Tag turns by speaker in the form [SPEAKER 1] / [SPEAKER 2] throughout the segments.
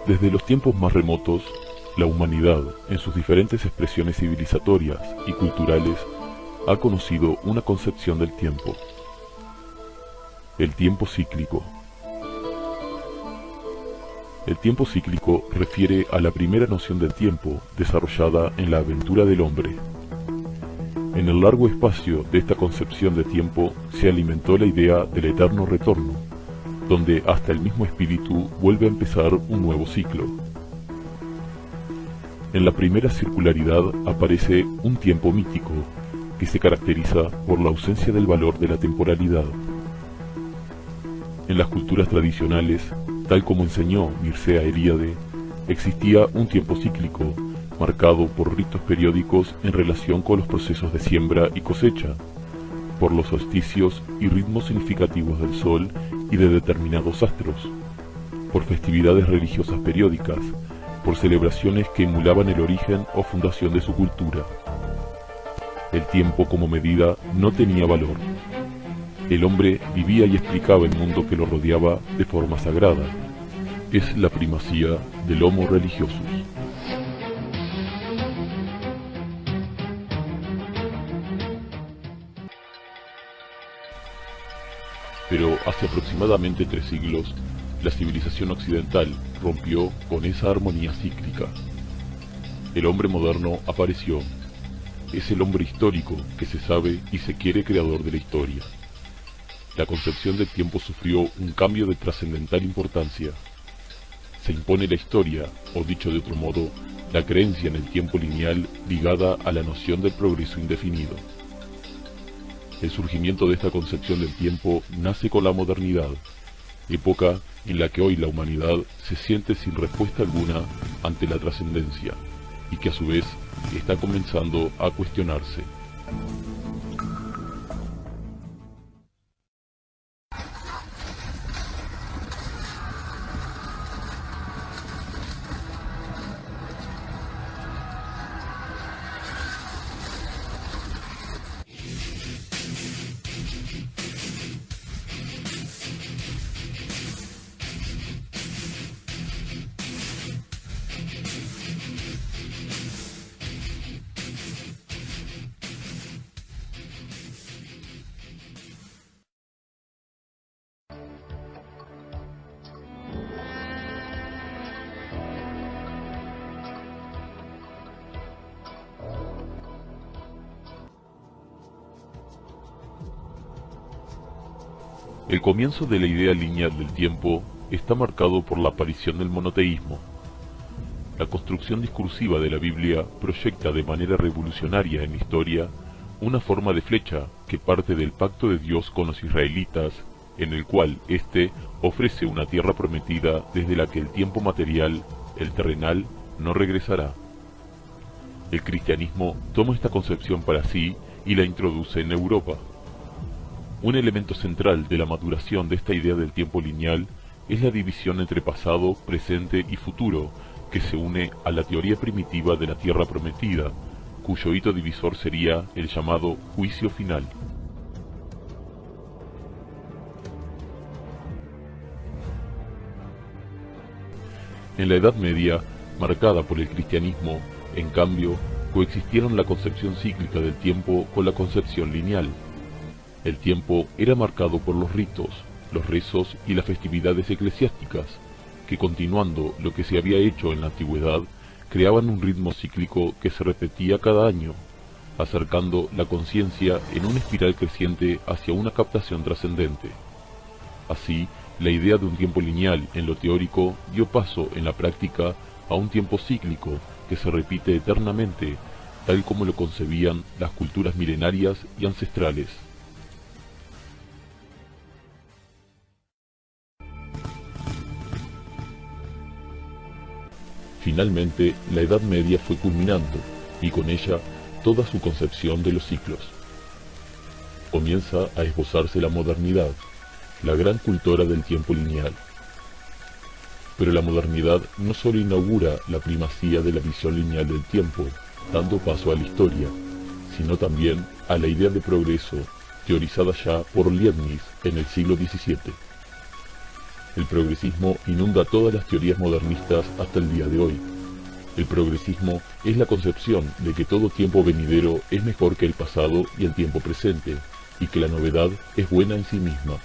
[SPEAKER 1] Desde los tiempos más remotos, la humanidad, en sus diferentes expresiones civilizatorias y culturales, ha conocido una concepción del tiempo: el tiempo cíclico. El tiempo cíclico refiere a la primera noción del tiempo desarrollada en la aventura del hombre. En el largo espacio de esta concepción de tiempo se alimentó la idea del eterno retorno, donde hasta el mismo espíritu vuelve a empezar un nuevo ciclo. En la primera circularidad aparece un tiempo mítico, que se caracteriza por la ausencia del valor de la temporalidad. En las culturas tradicionales, tal como enseñó Mircea Eliade, existía un tiempo cíclico, marcado por ritos periódicos en relación con los procesos de siembra y cosecha, por los solsticios y ritmos significativos del sol y de determinados astros, por festividades religiosas periódicas, por celebraciones que emulaban el origen o fundación de su cultura. El tiempo como medida no tenía valor. El hombre vivía y explicaba el mundo que lo rodeaba de forma sagrada. Es la primacía del homo religiosus. Pero hace aproximadamente 3 siglos, la civilización occidental rompió con esa armonía cíclica. El hombre moderno apareció. Es el hombre histórico que se sabe y se quiere creador de la historia. La concepción del tiempo sufrió un cambio de trascendental importancia. Se impone la historia, o dicho de otro modo, la creencia en el tiempo lineal ligada a la noción del progreso indefinido. El surgimiento de esta concepción del tiempo nace con la modernidad, época en la que hoy la humanidad se siente sin respuesta alguna ante la trascendencia, y que a su vez está comenzando a cuestionarse. El comienzo de la idea lineal del tiempo está marcado por la aparición del monoteísmo. La construcción discursiva de la Biblia proyecta de manera revolucionaria en la historia una forma de flecha que parte del pacto de Dios con los israelitas, en el cual éste ofrece una tierra prometida desde la que el tiempo material, el terrenal, no regresará. El cristianismo toma esta concepción para sí y la introduce en Europa. Un elemento central de la maduración de esta idea del tiempo lineal es la división entre pasado, presente y futuro, que se une a la teoría primitiva de la tierra prometida, cuyo hito divisor sería el llamado juicio final. En la Edad Media, marcada por el cristianismo, en cambio, coexistieron la concepción cíclica del tiempo con la concepción lineal. El tiempo era marcado por los ritos, los rezos y las festividades eclesiásticas, que continuando lo que se había hecho en la antigüedad, creaban un ritmo cíclico que se repetía cada año, acercando la conciencia en una espiral creciente hacia una captación trascendente. Así, la idea de un tiempo lineal en lo teórico dio paso en la práctica a un tiempo cíclico que se repite eternamente, tal como lo concebían las culturas milenarias y ancestrales. Finalmente, la Edad Media fue culminando, y con ella toda su concepción de los ciclos. Comienza a esbozarse la modernidad, la gran cultora del tiempo lineal. Pero la modernidad no solo inaugura la primacía de la visión lineal del tiempo, dando paso a la historia, sino también a la idea de progreso, teorizada ya por Leibniz en el siglo XVII. El progresismo inunda todas las teorías modernistas hasta el día de hoy. El progresismo es la concepción de que todo tiempo venidero es mejor que el pasado y el tiempo presente, y que la novedad es buena en sí misma.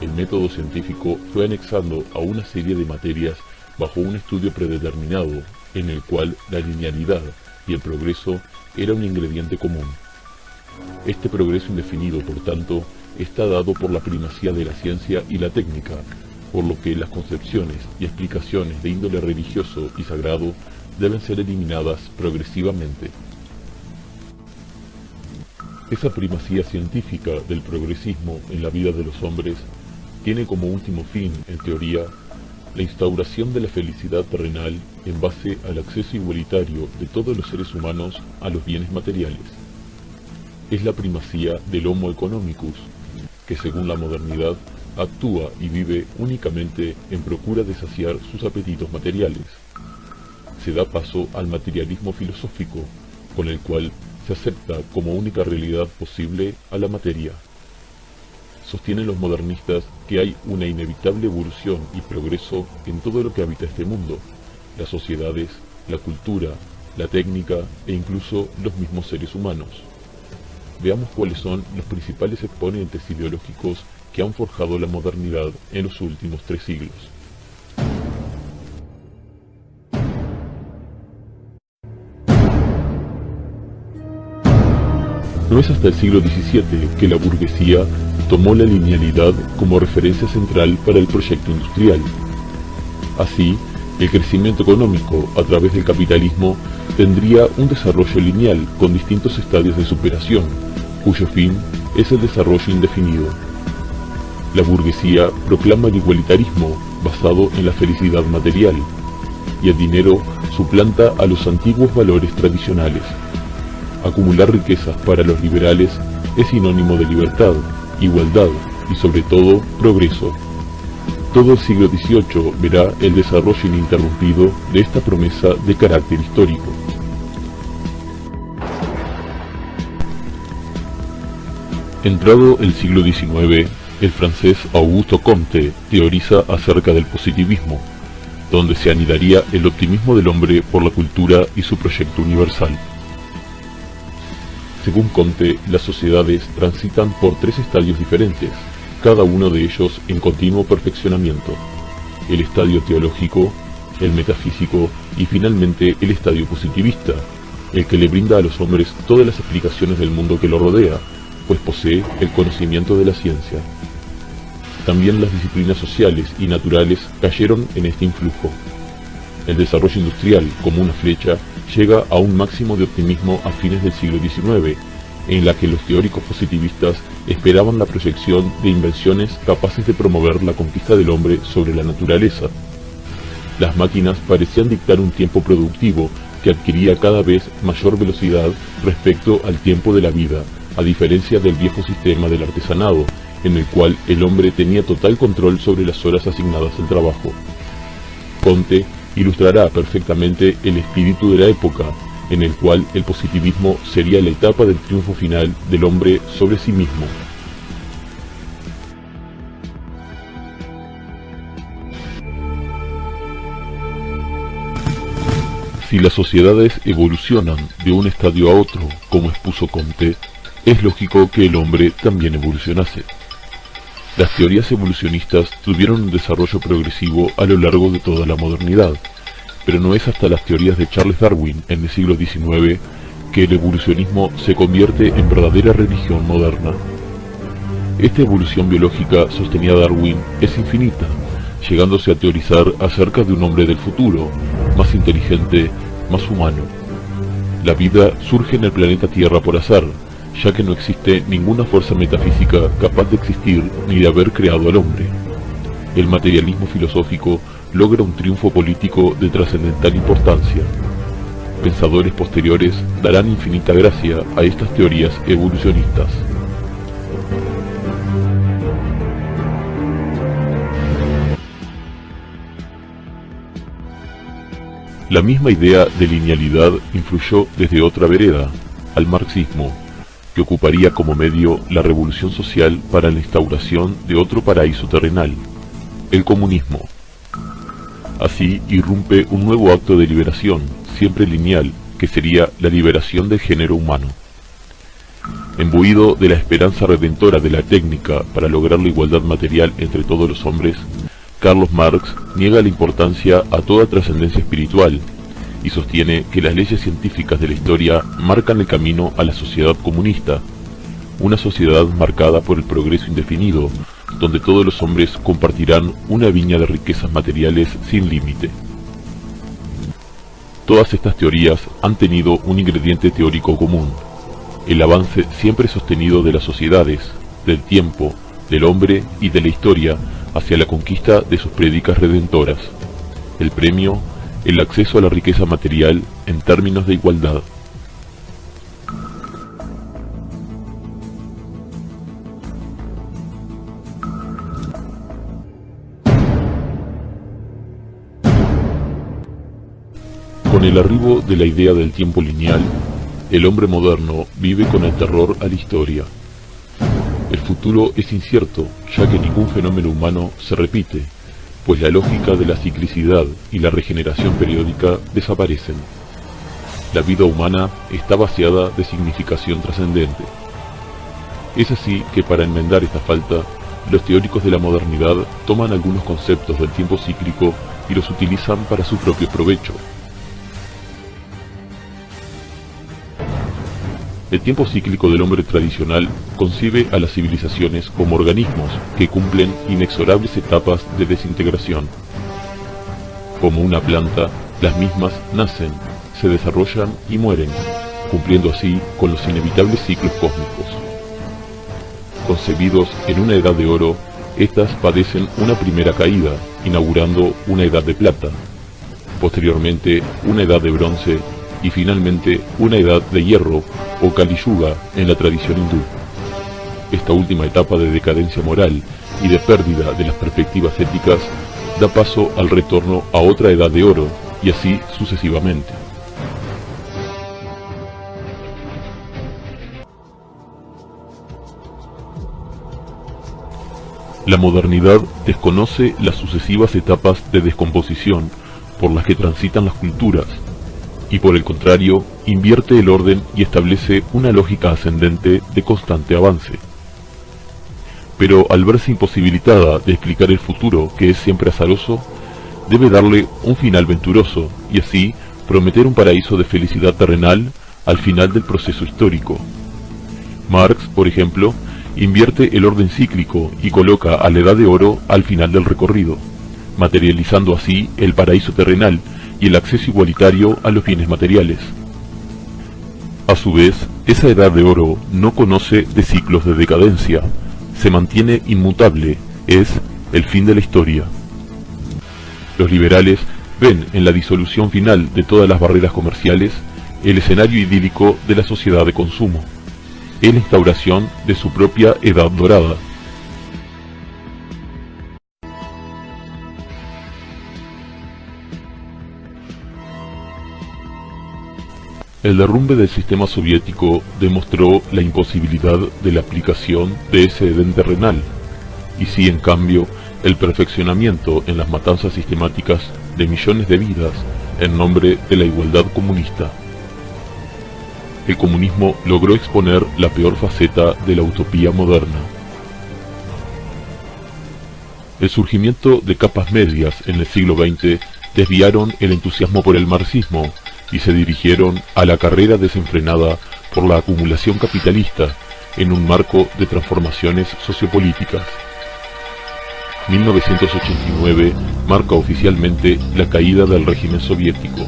[SPEAKER 1] El método científico fue anexando a una serie de materias bajo un estudio predeterminado, en el cual la linealidad y el progreso era un ingrediente común. Este progreso indefinido, por tanto, está dado por la primacía de la ciencia y la técnica, por lo que las concepciones y explicaciones de índole religioso y sagrado deben ser eliminadas progresivamente. Esa primacía científica del progresismo en la vida de los hombres tiene como último fin, en teoría, la instauración de la felicidad terrenal en base al acceso igualitario de todos los seres humanos a los bienes materiales. Es la primacía del Homo economicus, que según la modernidad actúa y vive únicamente en procura de saciar sus apetitos materiales. Se da paso al materialismo filosófico, con el cual se acepta como única realidad posible a la materia. Sostienen los modernistas que hay una inevitable evolución y progreso en todo lo que habita este mundo, las sociedades, la cultura, la técnica e incluso los mismos seres humanos. Veamos cuáles son los principales exponentes ideológicos que han forjado la modernidad en los últimos 3 siglos. No es hasta el siglo XVII que la burguesía tomó la linealidad como referencia central para el proyecto industrial. Así, el crecimiento económico a través del capitalismo tendría un desarrollo lineal con distintos estadios de superación, cuyo fin es el desarrollo indefinido. La burguesía proclama el igualitarismo basado en la felicidad material, y el dinero suplanta a los antiguos valores tradicionales. Acumular riquezas para los liberales es sinónimo de libertad, igualdad y sobre todo progreso. Todo el siglo XVIII verá el desarrollo ininterrumpido de esta promesa de carácter histórico. Entrado el siglo XIX, el francés Auguste Comte teoriza acerca del positivismo, donde se anidaría el optimismo del hombre por la cultura y su proyecto universal. Según Comte, las sociedades transitan por 3 estadios diferentes, cada uno de ellos en continuo perfeccionamiento: el estadio teológico, el metafísico y finalmente el estadio positivista, el que le brinda a los hombres todas las explicaciones del mundo que lo rodea, pues posee el conocimiento de la ciencia. También las disciplinas sociales y naturales cayeron en este influjo. El desarrollo industrial, como una flecha, llega a un máximo de optimismo a fines del siglo XIX, en la que los teóricos positivistas esperaban la proyección de invenciones capaces de promover la conquista del hombre sobre la naturaleza. Las máquinas parecían dictar un tiempo productivo que adquiría cada vez mayor velocidad respecto al tiempo de la vida, a diferencia del viejo sistema del artesanado, en el cual el hombre tenía total control sobre las horas asignadas al trabajo. Comte ilustrará perfectamente el espíritu de la época, en el cual el positivismo sería la etapa del triunfo final del hombre sobre sí mismo. Si las sociedades evolucionan de un estadio a otro, como expuso Comte, es lógico que el hombre también evolucionase. Las teorías evolucionistas tuvieron un desarrollo progresivo a lo largo de toda la modernidad, pero no es hasta las teorías de Charles Darwin en el siglo XIX que el evolucionismo se convierte en verdadera religión moderna. Esta evolución biológica, sostenía Darwin, es infinita, llegándose a teorizar acerca de un hombre del futuro, más inteligente, más humano. La vida surge en el planeta Tierra por azar, ya que no existe ninguna fuerza metafísica capaz de existir ni de haber creado al hombre. El materialismo filosófico logra un triunfo político de trascendental importancia. Pensadores posteriores darán infinita gracia a estas teorías evolucionistas. La misma idea de linealidad influyó desde otra vereda, al marxismo, que ocuparía como medio la revolución social para la instauración de otro paraíso terrenal, el comunismo. Así irrumpe un nuevo acto de liberación, siempre lineal, que sería la liberación del género humano. Imbuido de la esperanza redentora de la técnica para lograr la igualdad material entre todos los hombres, Carlos Marx niega la importancia a toda trascendencia espiritual y sostiene que las leyes científicas de la historia marcan el camino a la sociedad comunista, una sociedad marcada por el progreso indefinido, donde todos los hombres compartirán una viña de riquezas materiales sin límite. Todas estas teorías han tenido un ingrediente teórico común: el avance siempre sostenido de las sociedades, del tiempo, del hombre y de la historia hacia la conquista de sus prédicas redentoras. El premio, el acceso a la riqueza material en términos de igualdad. Con el arribo de la idea del tiempo lineal, el hombre moderno vive con el terror a la historia. El futuro es incierto, ya que ningún fenómeno humano se repite, pues la lógica de la ciclicidad y la regeneración periódica desaparecen. La vida humana está vaciada de significación trascendente. Es así que para enmendar esta falta, los teóricos de la modernidad toman algunos conceptos del tiempo cíclico y los utilizan para su propio provecho. El tiempo cíclico del hombre tradicional concibe a las civilizaciones como organismos que cumplen inexorables etapas de desintegración. Como una planta, las mismas nacen, se desarrollan y mueren, cumpliendo así con los inevitables ciclos cósmicos. Concebidos en una edad de oro, estas padecen una primera caída, inaugurando una edad de plata, posteriormente una edad de bronce y finalmente una edad de hierro o Kali Yuga en la tradición hindú. Esta última etapa de decadencia moral y de pérdida de las perspectivas éticas da paso al retorno a otra edad de oro y así sucesivamente. La modernidad desconoce las sucesivas etapas de descomposición por las que transitan las culturas, y por el contrario, invierte el orden y establece una lógica ascendente de constante avance. Pero al verse imposibilitada de explicar el futuro, que es siempre azaroso, debe darle un final venturoso y así prometer un paraíso de felicidad terrenal al final del proceso histórico. Marx, por ejemplo, invierte el orden cíclico y coloca a la edad de oro al final del recorrido, materializando así el paraíso terrenal y el acceso igualitario a los bienes materiales. A su vez, esa edad de oro no conoce de ciclos de decadencia, se mantiene inmutable, es el fin de la historia. Los liberales ven en la disolución final de todas las barreras comerciales el escenario idílico de la sociedad de consumo, es la instauración de su propia edad dorada. El derrumbe del sistema soviético demostró la imposibilidad de la aplicación de ese Edén terrenal, y sí, en cambio, el perfeccionamiento en las matanzas sistemáticas de millones de vidas en nombre de la igualdad comunista. El comunismo logró exponer la peor faceta de la utopía moderna. El surgimiento de capas medias en el siglo XX desviaron el entusiasmo por el marxismo y se dirigieron a la carrera desenfrenada por la acumulación capitalista en un marco de transformaciones sociopolíticas. 1989 marca oficialmente la caída del régimen soviético.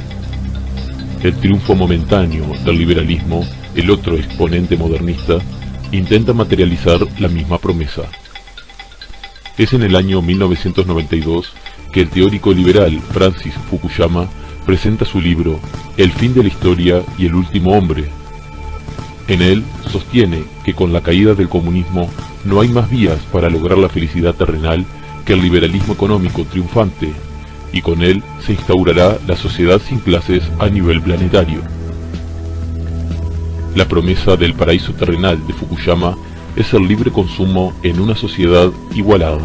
[SPEAKER 1] El triunfo momentáneo del liberalismo, el otro exponente modernista, intenta materializar la misma promesa. Es en el año 1992 que el teórico liberal Francis Fukuyama presenta su libro El fin de la historia y el último hombre. En él sostiene que con la caída del comunismo no hay más vías para lograr la felicidad terrenal que el liberalismo económico triunfante, y con él se instaurará la sociedad sin clases a nivel planetario. La promesa del paraíso terrenal de Fukuyama es el libre consumo en una sociedad igualada.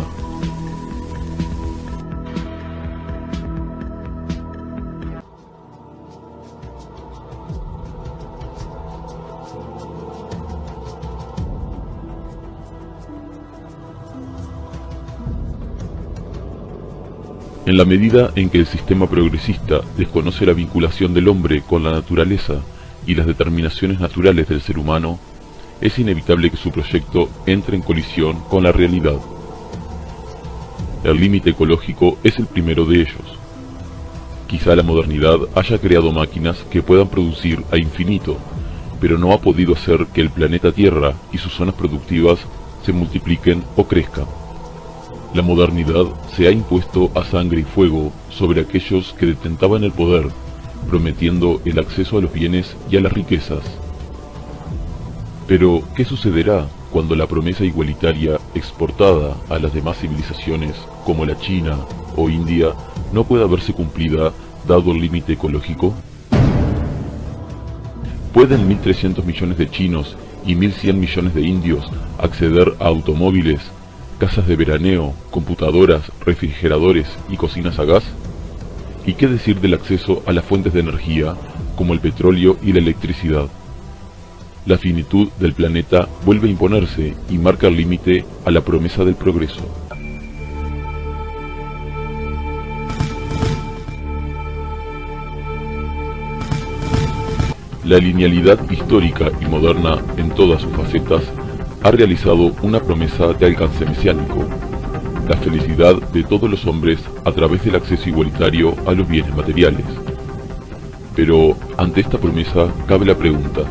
[SPEAKER 1] En la medida en que el sistema progresista desconoce la vinculación del hombre con la naturaleza y las determinaciones naturales del ser humano, es inevitable que su proyecto entre en colisión con la realidad. El límite ecológico es el primero de ellos. Quizá la modernidad haya creado máquinas que puedan producir a infinito, pero no ha podido hacer que el planeta Tierra y sus zonas productivas se multipliquen o crezcan. La modernidad se ha impuesto a sangre y fuego sobre aquellos que detentaban el poder, prometiendo el acceso a los bienes y a las riquezas. Pero, ¿qué sucederá cuando la promesa igualitaria exportada a las demás civilizaciones, como la China o India, no pueda verse cumplida dado el límite ecológico? ¿Pueden 1.300 millones de chinos y 1.100 millones de indios acceder a automóviles, casas de veraneo, computadoras, refrigeradores y cocinas a gas? ¿Y qué decir del acceso a las fuentes de energía, como el petróleo y la electricidad? La finitud del planeta vuelve a imponerse y marca el límite a la promesa del progreso. La linealidad histórica y moderna en todas sus facetas ha realizado una promesa de alcance mesiánico: la felicidad de todos los hombres a través del acceso igualitario a los bienes materiales. Pero ante esta promesa cabe la pregunta: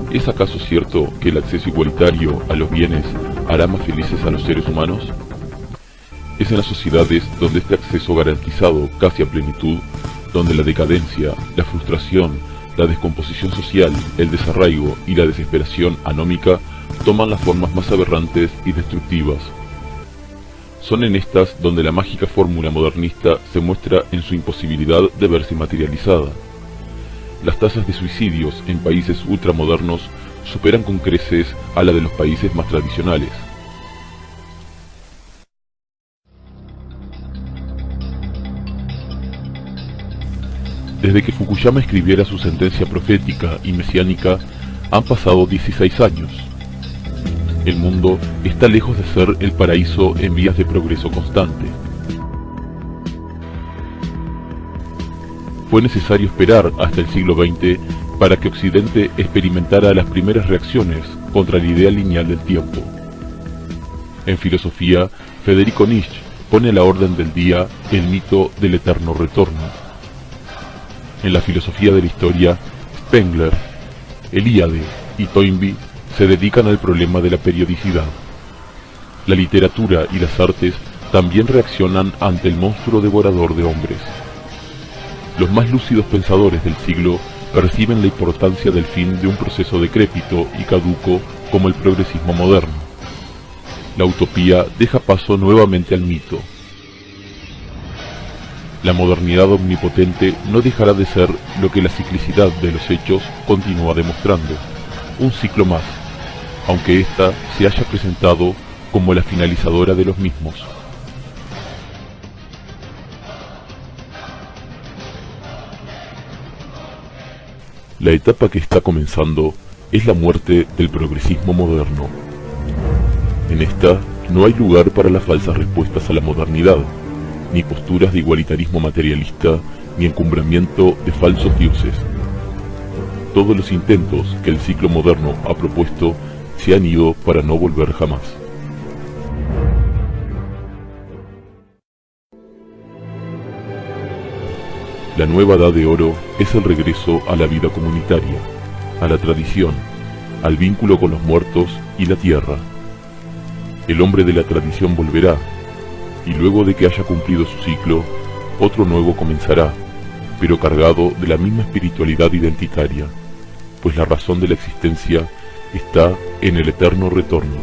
[SPEAKER 1] ¿es acaso cierto que el acceso igualitario a los bienes hará más felices a los seres humanos? Es en las sociedades donde este acceso garantizado casi a plenitud, donde la decadencia, la frustración, la descomposición social, el desarraigo y la desesperación anómica toman las formas más aberrantes y destructivas. Son en estas donde la mágica fórmula modernista se muestra en su imposibilidad de verse materializada. Las tasas de suicidios en países ultramodernos superan con creces a la de los países más tradicionales. Desde que Fukuyama escribiera su sentencia profética y mesiánica, han pasado 16 años. El mundo está lejos de ser el paraíso en vías de progreso constante. Fue necesario esperar hasta el siglo XX para que Occidente experimentara las primeras reacciones contra la idea lineal del tiempo. En filosofía, Federico Nietzsche pone a la orden del día el mito del eterno retorno. En la filosofía de la historia, Spengler, Eliade y Toynbee se dedican al problema de la periodicidad. La literatura y las artes también reaccionan ante el monstruo devorador de hombres. Los más lúcidos pensadores del siglo perciben la importancia del fin de un proceso decrépito y caduco como el progresismo moderno. La utopía deja paso nuevamente al mito. La modernidad omnipotente no dejará de ser lo que la ciclicidad de los hechos continúa demostrando: un ciclo más, aunque ésta se haya presentado como la finalizadora de los mismos. La etapa que está comenzando es la muerte del progresismo moderno. En esta no hay lugar para las falsas respuestas a la modernidad, ni posturas de igualitarismo materialista, ni encumbramiento de falsos dioses. Todos los intentos que el ciclo moderno ha propuesto se han ido para no volver jamás. La nueva edad de oro es el regreso a la vida comunitaria, a la tradición, al vínculo con los muertos y la tierra. El hombre de la tradición volverá, y luego de que haya cumplido su ciclo, otro nuevo comenzará, pero cargado de la misma espiritualidad identitaria, pues la razón de la existencia está en el eterno retorno.